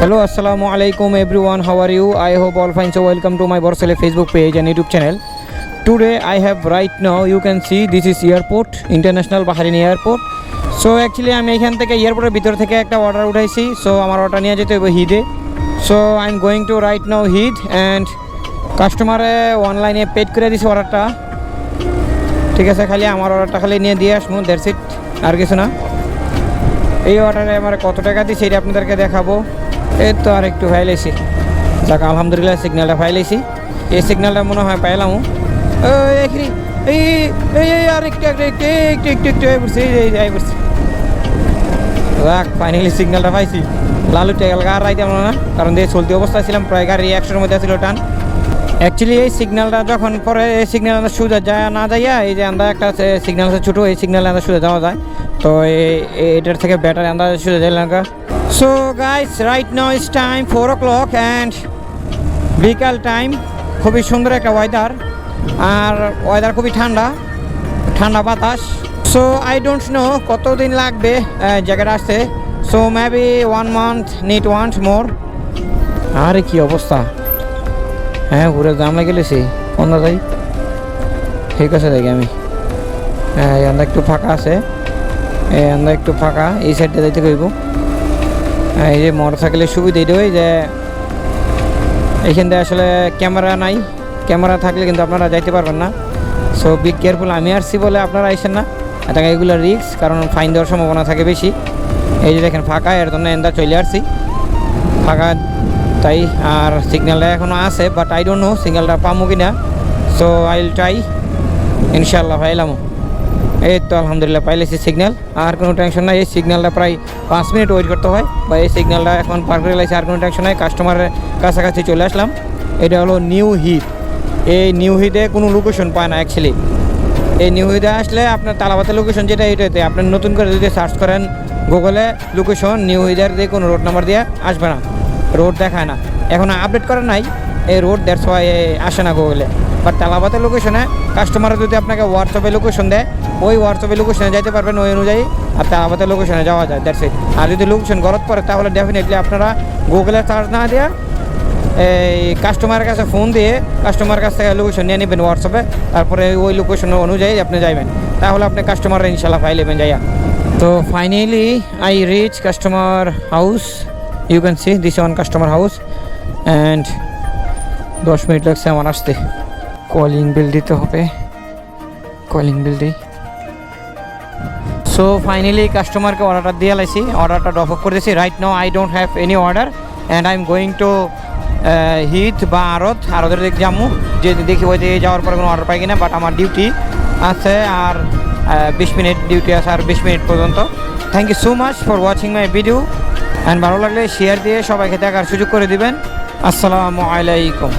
Hello, assalamu alaikum everyone. How are you? I hope all fine. So welcome to my Borsale Facebook page and YouTube channel. Today I have right now you can see this is airport, International Bahrain Airport. So actually আমি এখান থেকে এয়ারপোর্টের ভিতর থেকে একটা order উঠাইছি। So আমার order নিয়ে যেতে হবে হিদে। So I am going to right now হিদ অ্যান্ড কাস্টমারে অনলাইনে পেড করে দিছি অর্ডারটা। ঠিক আছে, খালি আমার অর্ডারটা খালি নিয়ে দিয়ে আসবো, দ্যাটস ইট, আর কিছু না। এই অর্ডারে আমার কত টাকা দিই সেটা আপনাদেরকে দেখাবো। এই তো আর একটু ফাইলেছি, যাক আলহামদুলিল্লাহ সিগন্যালটা ফাইলেছি। এই সিগন্যালটা মনে হয় পাইলাম। এই আর একটু পড়ছি, এই পড়ছি। যাক ফাইনালি সিগন্যালটা পাইছি। লালু টেকাল আর রাইতাম না, কারণ দিয়ে চলতি অবস্থায় ছিলাম, প্রায় গাড়ি 100-এর মধ্যে ছিল টান। অ্যাকচুয়ালি এই সিগন্যালটা যখন পরে এই সিগন্যাল আমরা সোজা যায় না যাইয়া, এই যে আমরা একটা সিগন্যাল আছে ছোটো, এই সিগন্যালে আমরা সোজা যাওয়া যায়। তো এটার থেকে ব্যাটারি আমরা সোজা যাই না। So guys, right now is time 4 o'clock and বিকাল টাইম। খুবই সুন্দর একটা ওয়েদার, আর ওয়েদার খুবই ঠান্ডা বাতাস। সো আই ডোন্ট নো কতদিন লাগবে জায়গাটা আসতে। So maybe 1 month need once more. আরে কি অবস্থা, হ্যাঁ ঘুরে জাম গেলেছি অন্য যাই। ঠিক আছে, দেখি আমি আমরা একটু ফাঁকা আছে, আমরা একটু ফাঁকা, এই সাইডটা যাইতে কইব। এই যে মোটর সাইকেলের সুবিধা এটাই যে এইখান থেকে আসলে ক্যামেরা নাই, ক্যামেরা থাকলে কিন্তু আপনারা যাইতে পারবেন না। So be careful. আমি আসছি বলে আপনারা আইসেন না, এটা এগুলো রিস্ক, কারণ ফাইন দেওয়ার সম্ভাবনা থাকে বেশি। এই যে দেখেন ফাঁকা, এর জন্য এন্দা চলে আসছি ফাঁকা তাই। আর সিগন্যালটা এখনও আছে, বাট আই ডোন্ট নো সিগন্যালটা পাবো কি না। সো আই উইল ট্রাই, ইনশাল্লাহ পাইলাম। এই তো আলহামদুলিল্লাহ পাইলেছি সিগন্যাল, আর কোনো টেনশন নাই। এই সিগন্যালটা প্রায় 5 মিনিট ওয়েট করতে হয়, বা এই সিগন্যালটা এখন পার করে লাগছে, আর কোনো টেনশন নাই। কাস্টমারের কাছাকাছি চলে আসলাম। এটা হলো নিউ হিদ। এই নিউ হিদে কোনো লোকেশন পায় না অ্যাকচুয়ালি। এই নিউ হিদে আসলে আপনার তালাবাতের লোকেশন যেটা, এটাতে আপনি নতুন করে যদি সার্চ করেন গুগলে লোকেশন, নিউ হিদের দিয়ে কোনো রোড নাম্বার দিয়ে আসবে না, রোড দেখায় না। এখন আপডেট করা নাই এই রোড, দ্যাটস ওয়াই আসে না গুগলে। বাট তালাবাতের লোকেশনে কাস্টমারে যদি আপনাকে হোয়াটসঅ্যাপে লোকেশন দেয়, ওই হোয়াটসঅ্যাপে লোকেশনে যাইতে পারবেন, ওই অনুযায়ী আর তালাবাতের লোকেশনে যাওয়া যায়, দ্যাটস ইট। আর যদি লোকেশন গলত পড়ে তাহলে ডেফিনেটলি আপনারা গুগলে সার্চ না দিয়ে এই কাস্টমারের কাছে ফোন দিয়ে কাস্টমারের কাছ থেকে লোকেশন নিয়ে নেবেন হোয়াটসঅ্যাপে, তারপরে ওই লোকেশন অনুযায়ী আপনি যাইবেন, তাহলে আপনি কাস্টমাররা ইনশাল্লাহ পাই নেবেন যাইয়া। তো finally I reach customer house. You can see this one customer house and 10 minute লাগছে আমার আসতে। কলিং বিল দিতে হবে, কলিং বিল দিই। সো ফাইনালি কাস্টমারকে অর্ডারটা দিয়ে লাইছি, অর্ডারটা ড্রপ অফ করে দিয়েছি। Right now I don't have any order and I am going to হিদ বা আরতের দিকে যাবো, যে দেখি ওই দিকে যাওয়ার পরে কোনো অর্ডার পাই কিনা। বাট আমার ডিউটি আছে আর 20 মিনিট ডিউটি আছে, আর 20 মিনিট পর্যন্ত। Thank you so much for watching my video and ভালো লাগলে শেয়ার দিয়ে সবাইকে দেখার সুযোগ করে দিবেন। আসসালামু আলাইকুম।